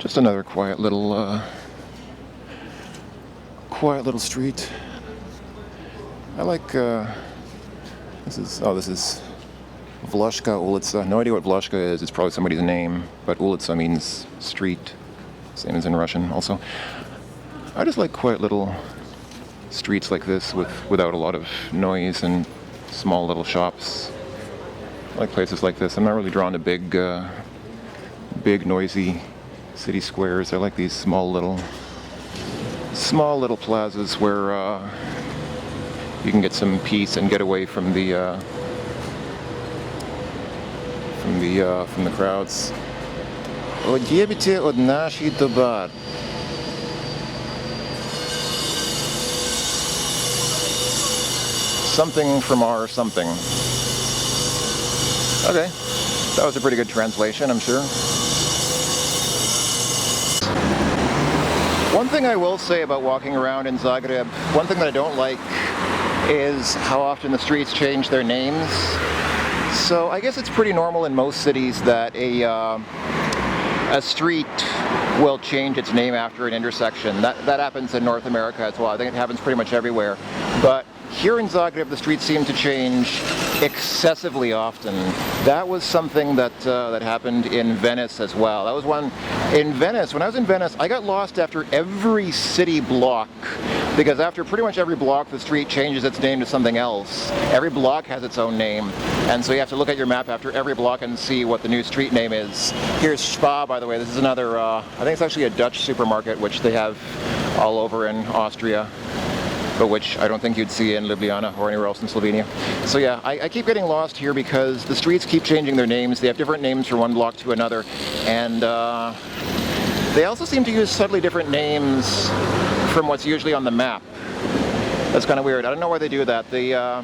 Just another quiet little street. I like, this is Vloshka Ulica. No idea what Vloshka is. It's probably somebody's name, but Ulica means street, same as in Russian also. I just like quiet little streets like this without a lot of noise and small little shops. I like places like this. I'm not really drawn to big noisy city squares. I like these small little plazas where you can get some peace and get away from the crowds. Odjebite od naših tovar. Something from our something. Okay, that was a pretty good translation, I'm sure. One thing I will say about walking around in Zagreb, one thing that I don't like is how often the streets change their names. So I guess it's pretty normal in most cities that a street will change its name after an intersection. That happens in North America as well. I think it happens pretty much everywhere. But here in Zagreb, the streets seem to change excessively often. That was something that happened in Venice as well. That was one in Venice. When I was in Venice, I got lost after every city block, because after pretty much every block, the street changes its name to something else. Every block has its own name, and so you have to look at your map after every block and see what the new street name is. Here's Spa, by the way. This is another, I think it's actually a Dutch supermarket, which they have all over in Austria, but which I don't think you'd see in Ljubljana or anywhere else in Slovenia. So yeah, I keep getting lost here because the streets keep changing their names. They have different names from one block to another, and they also seem to use subtly different names from what's usually on the map. That's kind of weird. I don't know why they do that. The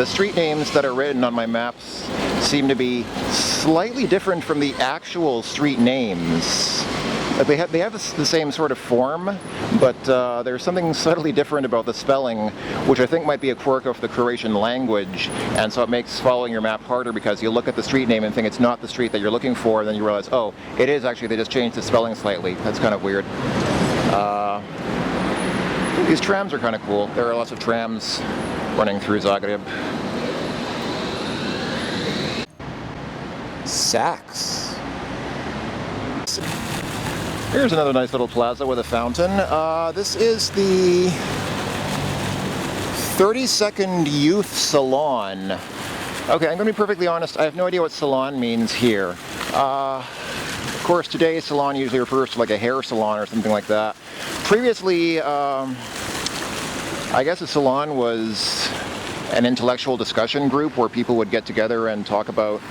street names that are written on my maps seem to be slightly different from the actual street names. They have the same sort of form, but there's something subtly different about the spelling, which I think might be a quirk of the Croatian language, and so it makes following your map harder because you look at the street name and think it's not the street that you're looking for, and then you realize, oh, it is actually, they just changed the spelling slightly. That's kind of weird. These trams are kind of cool. There are lots of trams running through Zagreb. Saks. Here's another nice little plaza with a fountain. This is the 32nd Youth Salon. Okay, I'm going to be perfectly honest, I have no idea what salon means here. Of course, today salon usually refers to like a hair salon or something like that. Previously, I guess a salon was an intellectual discussion group where people would get together and talk about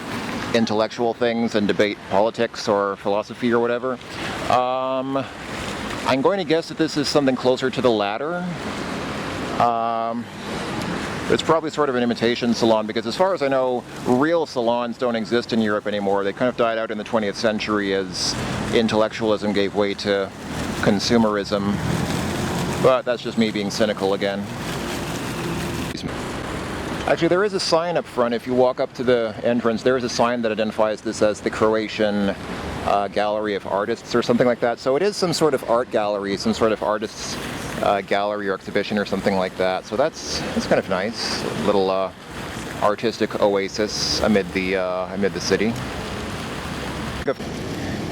intellectual things and debate politics or philosophy or whatever. I'm going to guess that this is something closer to the latter. It's probably sort of an imitation salon because as far as I know, real salons don't exist in Europe anymore. They kind of died out in the 20th century as intellectualism gave way to consumerism. But that's just me being cynical again. Actually, there is a sign up front. If you walk up to the entrance, there is a sign that identifies this as the Croatian Gallery of Artists or something like that. So it is some sort of art gallery, some sort of artists gallery or exhibition or something like that. So that's kind of nice. A little artistic oasis amid the city.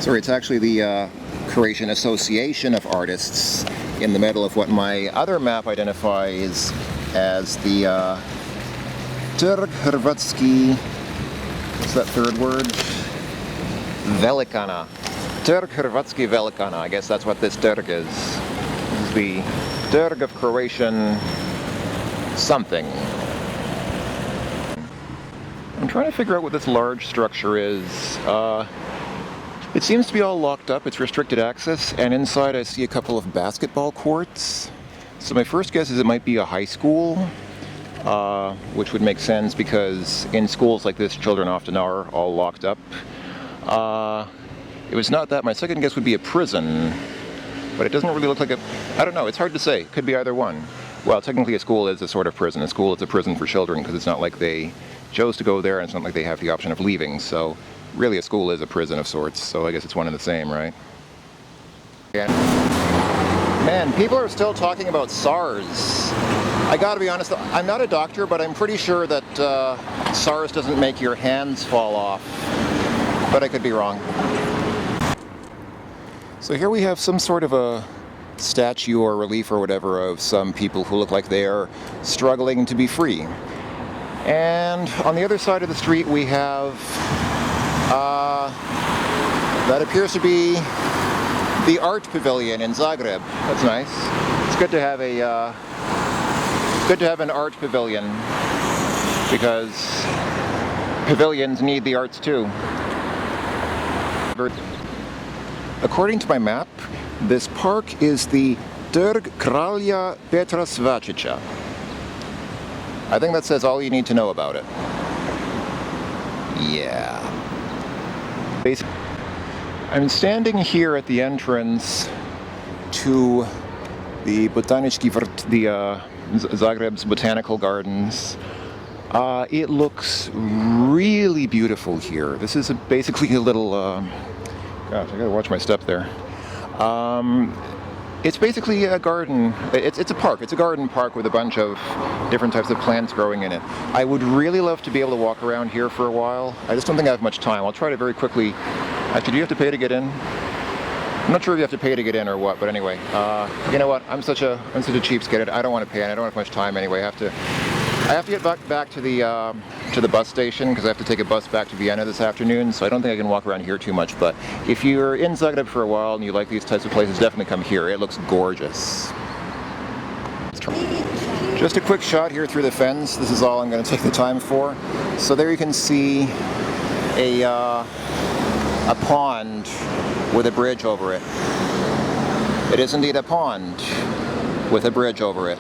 Sorry, it's actually the Croatian Association of Artists in the middle of what my other map identifies as the Trg Hrvatski, what's that third word? Velikana. Trg Hrvatski Velikana. I guess that's what this Trg is. This is the Trg of Croatian something. I'm trying to figure out what this large structure is. It seems to be all locked up. It's restricted access, and inside I see a couple of basketball courts. So my first guess is it might be a high school. Which would make sense because in schools like this, children often are all locked up. It was not that. My second guess would be a prison, but it doesn't really look like a... I don't know, it's hard to say. Could be either one. Well, technically a school is a sort of prison. A school is a prison for children because it's not like they chose to go there and it's not like they have the option of leaving. So really a school is a prison of sorts, so I guess it's one and the same, right? Yeah. Man, people are still talking about SARS. I gotta be honest, I'm not a doctor, but I'm pretty sure that SARS doesn't make your hands fall off. But I could be wrong. So here we have some sort of a statue or relief or whatever of some people who look like they are struggling to be free. And on the other side of the street we have, that appears to be the art pavilion in Zagreb. That's nice. It's good to have an art pavilion because pavilions need the arts too. According to my map, this park is the Trg Kralja Petra Svačića. I think that says all you need to know about it. Yeah. Basically, I'm standing here at the entrance to the Zagreb's botanical gardens. It looks really beautiful here. This is basically a little, gosh, I gotta watch my step there. It's basically a garden. It's a park. It's a garden park with a bunch of different types of plants growing in it. I would really love to be able to walk around here for a while. I just don't think I have much time. I'll try to very quickly. Actually, do you have to pay to get in? I'm not sure if you have to pay to get in or what, but anyway, you know what? I'm such a cheapskate. I don't want to pay, and I don't have much time anyway. I have to get back to the bus station because I have to take a bus back to Vienna this afternoon. So I don't think I can walk around here too much. But if you're in Zagreb for a while and you like these types of places, definitely come here. It looks gorgeous. Just a quick shot here through the fence. This is all I'm going to take the time for. So there you can see a pond with a bridge over it. It is indeed a pond with a bridge over it.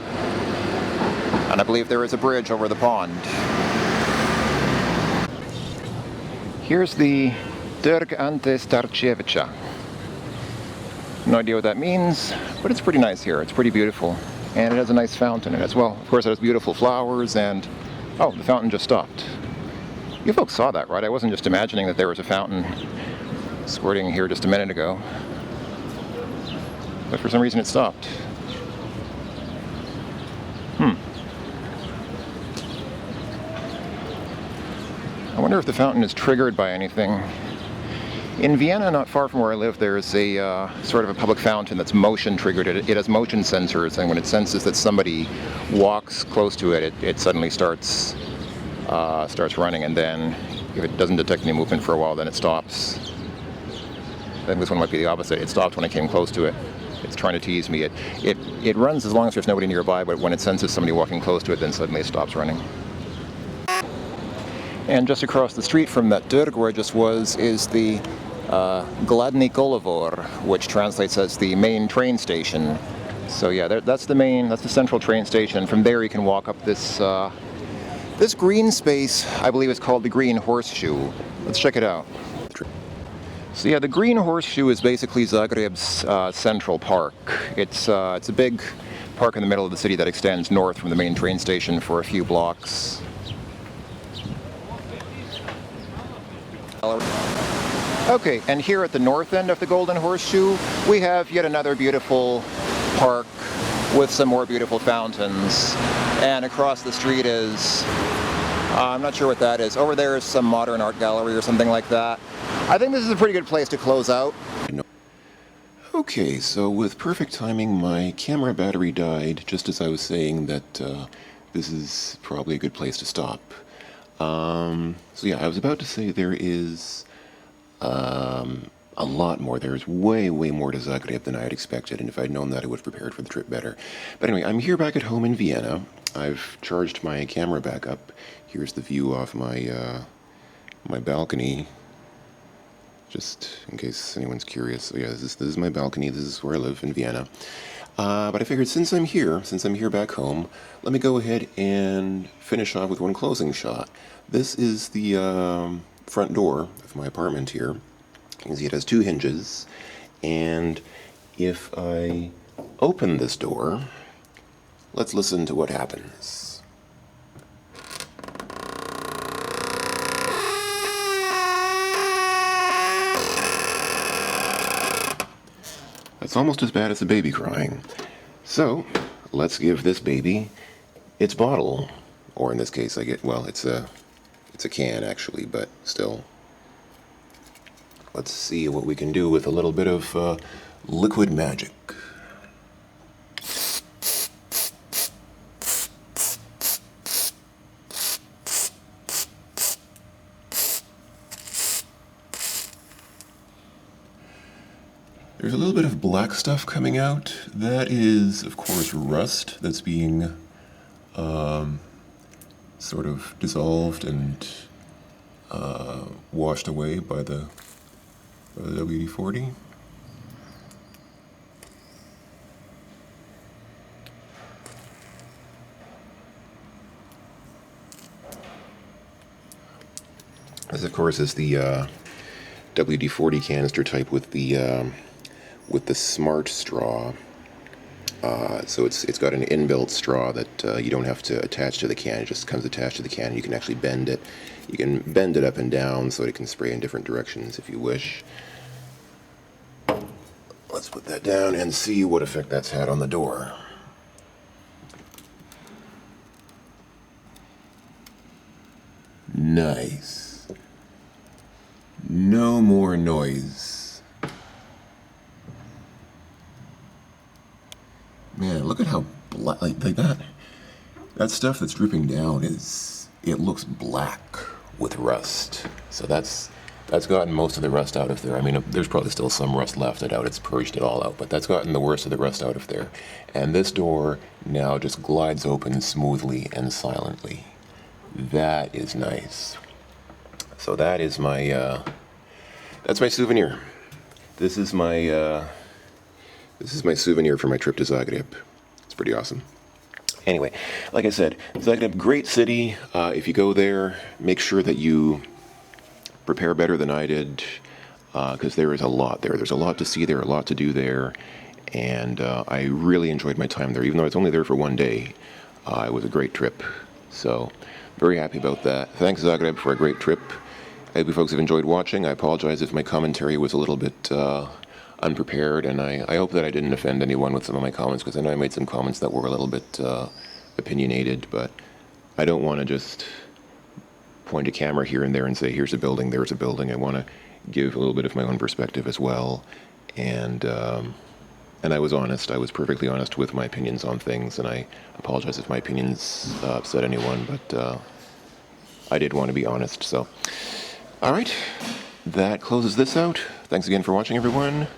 And I believe there is a bridge over the pond. Here's the Trg Ante Starčevića. No idea what that means, but it's pretty nice here. It's pretty beautiful. And it has a nice fountain in it as well. Of course, it has beautiful flowers and... oh, the fountain just stopped. You folks saw that, right? I wasn't just imagining that there was a fountain squirting here just a minute ago. But for some reason it stopped. I wonder if the fountain is triggered by anything. In Vienna, not far from where I live, there's a sort of a public fountain that's motion triggered. It has motion sensors, and when it senses that somebody walks close to it, it suddenly starts running, and then if it doesn't detect any movement for a while, then it stops. I think this one might be the opposite. It stopped when I came close to it. It's trying to tease me. It runs as long as there's nobody nearby, but when it senses somebody walking close to it, then suddenly it stops running. And just across the street from that Trg where I just was is the Gladni Kolodvor, which translates as the main train station. So yeah, that's the central train station. From there you can walk up this green space. I believe it's called the Green Horseshoe. Let's check it out. So yeah, the Green Horseshoe is basically Zagreb's central park. It's a big park in the middle of the city that extends north from the main train station for a few blocks. Okay, and here at the north end of the Golden Horseshoe, we have yet another beautiful park with some more beautiful fountains. And across the street is, I'm not sure what that is. Over there is some modern art gallery or something like that. I think this is a pretty good place to close out. Okay, so with perfect timing, my camera battery died just as I was saying that this is probably a good place to stop. So yeah, I was about to say there is a lot more. There's way more to Zagreb than I had expected, and if I'd known that, I would have prepared for the trip better. But anyway, I'm here back at home in Vienna. I've charged my camera back up. Here's the view off my my balcony, just in case anyone's curious. So yeah, this is my balcony. This is where I live in Vienna. But I figured since I'm here back home, let me go ahead and finish off with one closing shot. This is the front door of my apartment here. You can see it has two hinges, and if I open this door, let's listen to what happens. It's almost as bad as a baby crying. So, let's give this baby its bottle. Or in this case, it's a can actually, but still. Let's see what we can do with a little bit of liquid magic. There's a little bit of black stuff coming out. That is, of course, rust that's being sort of dissolved and washed away by the WD-40. This, of course, is the WD-40 canister type with the smart straw. So it's got an inbuilt straw that you don't have to attach to the can. It just comes attached to the can. You can actually bend it. You can bend it up and down so it can spray in different directions if you wish. Let's put that down and see what effect that's had on the door. Nice. No more noise. Man, look at how black, like that. That stuff that's dripping down it looks black with rust. So that's gotten most of the rust out of there. I mean, there's probably still some rust left. I doubt it's purged it all out, but that's gotten the worst of the rust out of there. And this door now just glides open smoothly and silently. That is nice. So that is that's my souvenir. This is my souvenir for my trip to Zagreb. It's pretty awesome. Anyway, like I said, Zagreb, great city. If you go there, make sure that you prepare better than I did, because there is a lot there. There's a lot to see there, a lot to do there, and I really enjoyed my time there. Even though I was only there for one day, it was a great trip. So, very happy about that. Thanks, Zagreb, for a great trip. I hope you folks have enjoyed watching. I apologize if my commentary was a little bit unprepared, and I hope that I didn't offend anyone with some of my comments, because I know I made some comments that were a little bit opinionated, but I don't want to just point a camera here and there and say, here's a building, there's a building. I want to give a little bit of my own perspective as well, and I was honest. I was perfectly honest with my opinions on things, and I apologize if my opinions upset anyone, but I did want to be honest. So, all right, that closes this out. Thanks again for watching, everyone.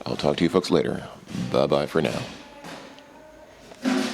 I'll talk to you folks later. Bye-bye for now.